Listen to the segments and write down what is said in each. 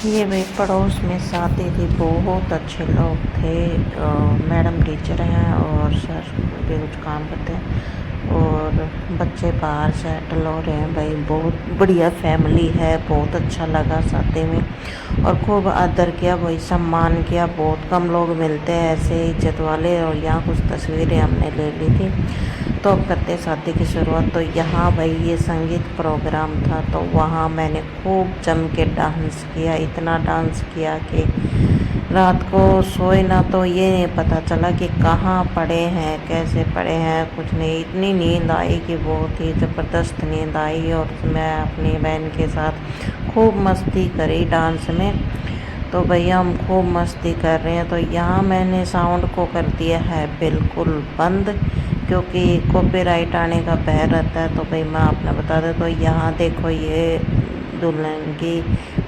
ये भाई पड़ोस में शादी थी, बहुत अच्छे लोग थे। मैडम टीचर हैं और सर भी कुछ काम करते हैं और बच्चे बाहर सेटल हो रहे हैं। भाई बहुत बढ़िया फैमिली है, बहुत अच्छा लगा शादी में और खूब आदर किया, भाई सम्मान किया। बहुत कम लोग मिलते हैं ऐसे इज्जत वाले। और यहाँ कुछ तस्वीरें हमने ले ली थी। तो अब करते शादी की शुरुआत। तो यहाँ भाई ये संगीत प्रोग्राम था, तो वहाँ मैंने खूब जम के डांस किया, इतना डांस किया कि रात को सोए ना तो ये नहीं पता चला कि कहाँ पड़े हैं, कैसे पड़े हैं, कुछ नहीं। इतनी नींद आई कि बहुत ही ज़बरदस्त नींद आई। और मैं अपनी बहन के साथ खूब मस्ती करी डांस में। तो भैया हम खूब मस्ती कर रहे हैं। तो यहाँ मैंने साउंड को कर दिया है बिल्कुल बंद, क्योंकि कॉपीराइट आने का भय रहता है। तो भाई मैं आपने बता दें, तो यहाँ देखो ये दुल्हन की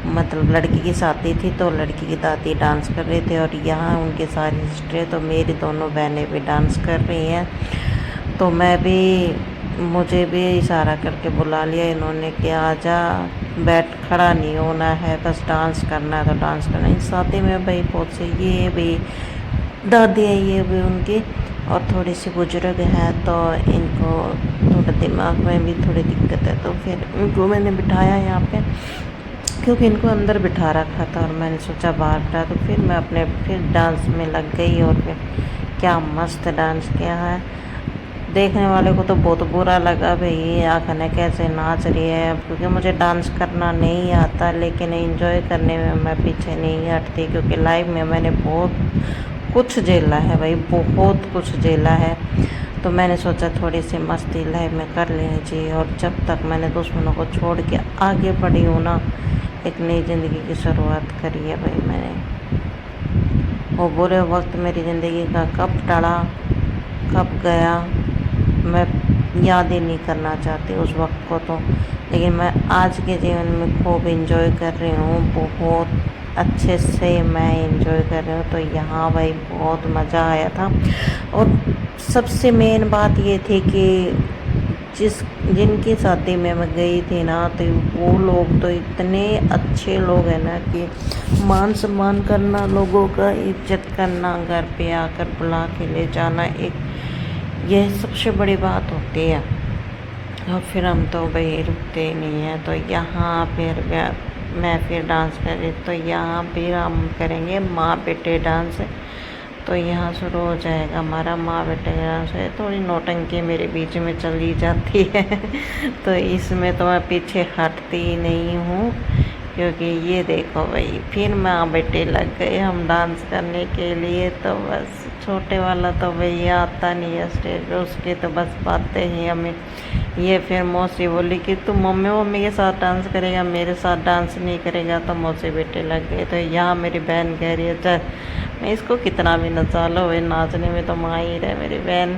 मतलब लड़की की शादी थी, तो लड़की की दादी डांस कर रहे थे और यहाँ उनके सारी सिस्टरें, तो मेरी दोनों बहनें भी डांस कर रही हैं। तो मैं भी, मुझे भी इशारा करके बुला लिया इन्होंने कि आजा, बैठ खड़ा नहीं होना है, बस डांस करना है तो डांस करना है। इस शादी में भाई बहुत से ये भी दादी है, ये भी उनकी, और थोड़ी सी बुजुर्ग है, तो इनको थोड़ा दिमाग में भी थोड़ी दिक्कत है। तो फिर इनको मैंने बिठाया यहाँ पे, क्योंकि इनको अंदर बिठा रखा था और मैंने सोचा बाहर बिठा। तो फिर मैं अपने फिर डांस में लग गई और फिर क्या मस्त डांस किया है। देखने वाले को तो बहुत बुरा लगा, भाई आखने कैसे नाच रही है। क्योंकि मुझे डांस करना नहीं आता, लेकिन एंजॉय करने में मैं पीछे नहीं हटती, क्योंकि लाइफ में मैंने बहुत कुछ झेला है भाई, बहुत कुछ झेला है। तो मैंने सोचा थोड़ी सी मस्ती लाइफ में कर लेनी चाहिए। और जब तक मैंने दुश्मनों को छोड़ के आगे बढ़ी हूँ ना, एक नई ज़िंदगी की शुरुआत करी है भाई मैंने। वो बुरे वक्त मेरी ज़िंदगी का कब टला, कब गया, मैं याद ही नहीं करना चाहती उस वक्त को। तो लेकिन मैं आज के जीवन में खूब इंजॉय कर रही हूँ, बहुत अच्छे से मैं इंजॉय कर रही हूँ। तो यहाँ भाई बहुत मज़ा आया था। और सबसे मेन बात ये थी कि जिनकी शादी में मैं गई थी ना, तो वो लोग तो इतने अच्छे लोग हैं ना कि मान सम्मान करना, लोगों का इज्जत करना, घर पे आकर बुला के ले जाना, एक यह सबसे बड़ी बात होती है। और फिर हम तो भाई रुकते ही नहीं हैं। तो यहाँ फिर मैं फिर डांस कर रही, तो यहाँ फिर हम करेंगे माँ बेटे डांस। तो यहाँ शुरू हो जाएगा हमारा माँ बेटे डांस है। थोड़ी नौटंकी मेरे बीच में चली जाती है तो इसमें तो मैं पीछे हटती ही नहीं हूँ, क्योंकि ये देखो भाई फिर माँ बेटे लग गए हम डांस करने के लिए। तो बस छोटे वाला तो भैया आता नहीं है स्टेज पे, उसकी तो बस बातें ही हमें। ये फिर मौसी बोली कि तू मम्मी मम्मी के साथ डांस करेगा, मेरे साथ डांस नहीं करेगा। तो मौसी बेटे लग गए। तो यहाँ मेरी बहन कह रही है चल, मैं इसको कितना भी नचा लो, भाई नाचने में तो माहिर है मेरी बहन।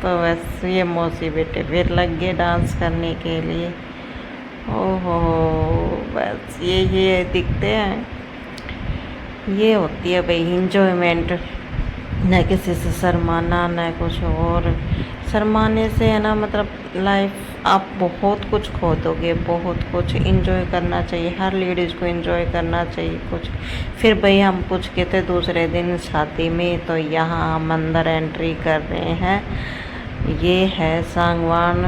तो बस ये मौसी बेटे फिर लग गए डांस करने के लिए। ओहो, बस ये दिखते हैं, ये होती है भाई इंजॉयमेंट। न किसी से शर्माना, न कुछ और। शर्माने से है ना, मतलब लाइफ आप बहुत कुछ खो दोगे, बहुत कुछ। इंजॉय करना चाहिए, हर लेडीज़ को इंजॉय करना चाहिए कुछ। फिर भाई हम पूछ के थे दूसरे दिन शादी में। तो यहाँ हम अंदर एंट्री कर रहे हैं। ये है सांगवान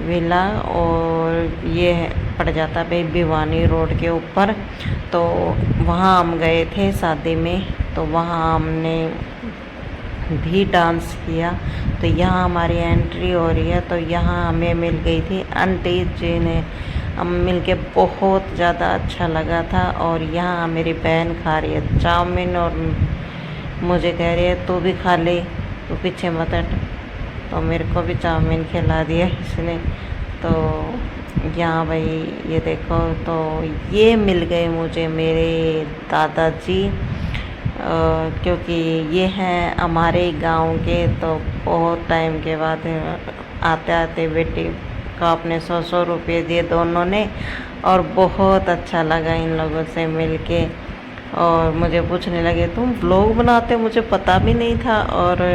विला, और ये पड़ जाता है भाई भिवानी रोड के ऊपर। तो वहाँ हम गए थे शादी में, तो वहाँ हमने भी डांस किया। तो यहाँ हमारी एंट्री हो रही है। तो यहाँ हमें मिल गई थी आंटी जी ने, हम मिल के बहुत ज़्यादा अच्छा लगा था। और यहाँ मेरी बहन खा रही है चाउमीन और मुझे कह रही है तू भी खा ले, तू पीछे मत हट। तो मेरे को भी चाउमीन खिला दिया इसने। तो यहाँ भाई ये देखो, तो ये मिल गए मुझे मेरे दादाजी, क्योंकि ये हैं हमारे गांव के। तो बहुत टाइम के बाद आते आते बेटी को अपने 100 रुपये दिए दोनों ने, और बहुत अच्छा लगा इन लोगों से मिलके। और मुझे पूछने लगे तुम व्लॉग बनाते हो, मुझे पता भी नहीं था। और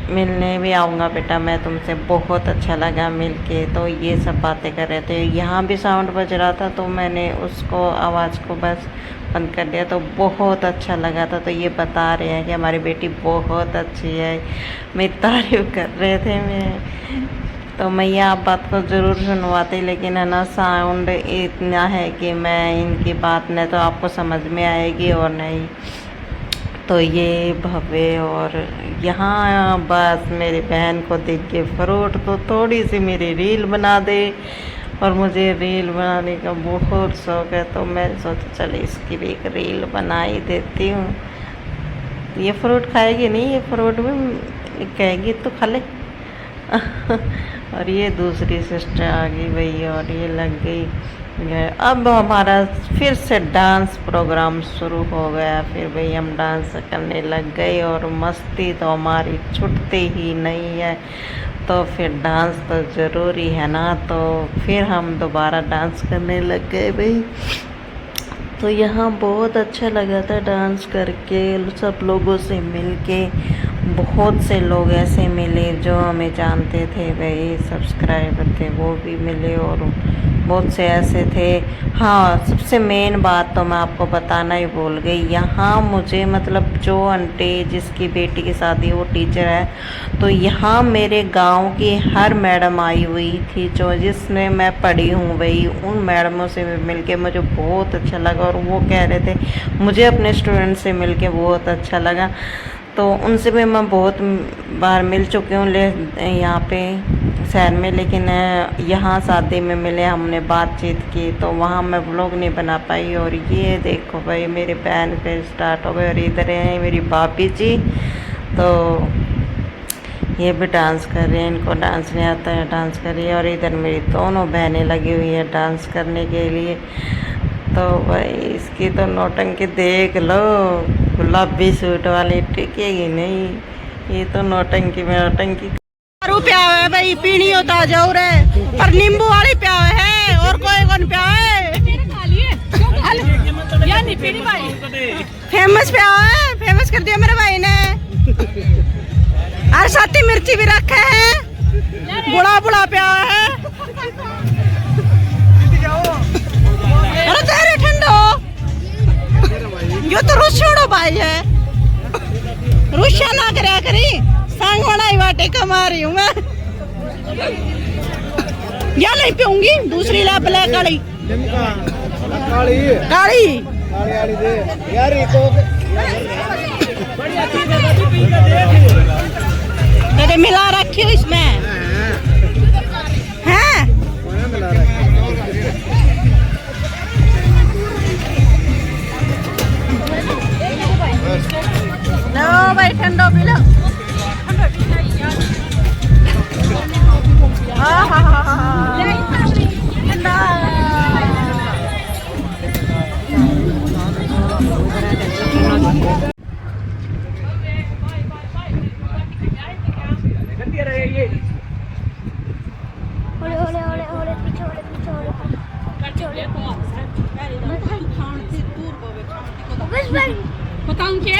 मिलने भी आऊँगा बेटा मैं तुमसे, बहुत अच्छा लगा मिलके। तो ये सब बातें कर रहे थे, यहाँ भी साउंड बज रहा था तो मैंने उसको आवाज़ को बस बंद कर दिया। तो बहुत अच्छा लगा था। तो ये बता रहे हैं कि हमारी बेटी बहुत अच्छी है, मेरी तारीफ कर रहे थे। तो मैं ये आप बात को ज़रूर सुनवाती, लेकिन है ना साउंड इतना है कि मैं इनकी बात न तो आपको समझ में आएगी और नहीं। तो ये भव्य और यहाँ बस मेरी बहन को देख के फ्रूट तो थोड़ी सी मेरी रील बना दे, और मुझे रील बनाने का बहुत शौक़ है। तो मैं सोचा चले इसकी भी एक रील बना ही देती हूँ। ये फ्रूट खाएगी नहीं, ये फ्रूट भी कहेगी तो खा ले। और ये दूसरी सिस्टर आ गई भई और ये लग गई है। अब हमारा फिर से डांस प्रोग्राम शुरू हो गया। फिर भाई हम डांस करने लग गए और मस्ती तो हमारी छूटती ही नहीं है। तो फिर डांस तो ज़रूरी है ना, तो फिर हम दोबारा डांस करने लग गए भाई। तो यहाँ बहुत अच्छा लगा था डांस करके, सब लोगों से मिलके। बहुत से लोग ऐसे मिले जो हमें जानते थे भाई, सब्सक्राइबर थे वो भी मिले, और बहुत से ऐसे थे। हाँ, सबसे मेन बात तो मैं आपको बताना ही भूल गई। यहाँ मुझे मतलब जो आंटी जिसकी बेटी की शादी वो टीचर है, तो यहाँ मेरे गांव की हर मैडम आई हुई थी जो जिसने मैं पढ़ी हूँ भाई। उन मैडमों से मिलके मुझे बहुत अच्छा लगा, और वो कह रहे थे मुझे अपने स्टूडेंट से मिलके बहुत अच्छा लगा। तो उनसे भी मैं बहुत बार मिल चुकी हूँ यहाँ पे शहर में, लेकिन यहाँ शादी में मिले, हमने बातचीत की, तो वहाँ मैं व्लॉग नहीं बना पाई। और ये देखो भाई मेरी बहन फिर स्टार्ट हो गई, और इधर है मेरी भाभी जी, तो ये भी डांस कर रही हैं। इनको डांस नहीं आता है, डांस कर रही है। और इधर मेरी दोनों बहनें लगी हुई हैं डांस करने के लिए। तो भाई इसकी तो नौटंकी देख लो, गुलाबी सूट वाली टिकेगी नहीं, ये तो नौटंकी में नौटंकी। दारू प्याव है भाई, पीनी होता जाओ रे, पर नींबू वाली प्याव है, और कोई कौन प्याव है? फेमस प्याव है, फेमस कर दिया मेरे भाई ने। और साथी मिर्ची भी रखे हैं, बुढ़ा बुढ़ा प्याव है। अरे तेरे ठंडो, यो तो रुस्योड़ो भाई है, रुस्या ना करे करी, सांग बनाई वाटे कमा रही हूँ मैं। या नहीं पीऊंगी, दूसरी ला ब्लैक वाली काली काली काली दे यार। ये मिला रखी हो इसमें हैं? लो भाई ठंडो पी लो। हाँ हाँ हाँ हाँ ठंडा। ओले ओले ओले ओले पीछे ओले पीछे ओले पीछे ओले। बस भाई बताऊं क्या?